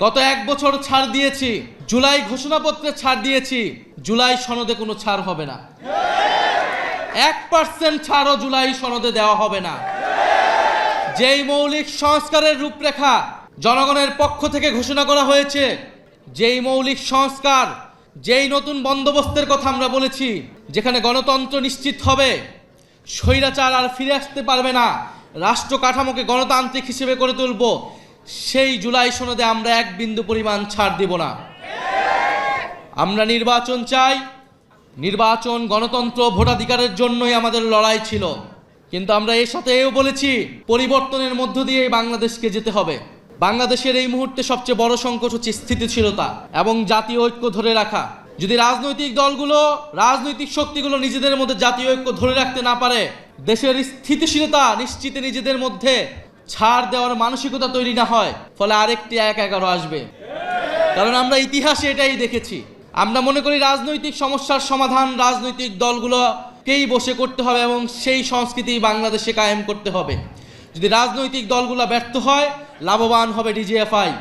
গত 1 বছর ছাড় দিয়েছি, জুলাই ঘোষণাপত্রে ছাড় দিয়েছি, জুলাই সনদে কোনো ছাড় হবে না। 1% ছাড়ও জুলাই সনদে দেওয়া হবে না। যেই মৌলিক সংস্কারের রূপরেখা জনগণের পক্ষ থেকে ঘোষণা করা হয়েছে, যেই মৌলিক সংস্কার, যেই নতুন বন্দোবস্তের কথা আমরা বলেছি, যেখানে গণতন্ত্র নিশ্চিত হবে, স্বৈরাচার আর ফিরে আসতে পারবে না, রাষ্ট্র কাঠামোকে গণতান্ত্রিক হিসেবে করে তুলব, সেই জুলাই সনদে আমরা 1 বিন্দু পরিমাণ ছাড় দিব না। আমরা নির্বাচন চাই, নির্বাচন গণতন্ত্র ভোটাধিকারের জন্যই আমাদের লড়াই ছিল, কিন্তু আমরা এর সাথে এও বলেছি পরিবর্তনের মধ্য দিয়ে বাংলাদেশকে যেতে হবে। বাংলাদেশের এই মুহূর্তে সবচেয়ে বড় সংকট হচ্ছে স্থিতিশীলতা এবং জাতীয় ঐক্য ধরে রাখা। যদি রাজনৈতিক দলগুলো, রাজনৈতিক শক্তিগুলো নিজেদের মধ্যে জাতীয় ঐক্য ধরে রাখতে না পারে, দেশের স্থিতিশীলতা নিশ্চিতে নিজেদের মধ্যে ছাড় দেওয়ার মানসিকতা তৈরি না হয়, ফলে আরেকটি 1-11 আসবে। কারণ আমরা ইতিহাসে এটাই দেখেছি। আমরা মনে করি রাজনৈতিক সমস্যার সমাধান রাজনৈতিক দলগুলোকেই বসে করতে হবে এবং সেই সংস্কৃতি বাংলাদেশে কায়েম করতে হবে। যদি রাজনৈতিক দলগুলো ব্যর্থ হয়, লাভবান হবে ডিজিএফআই।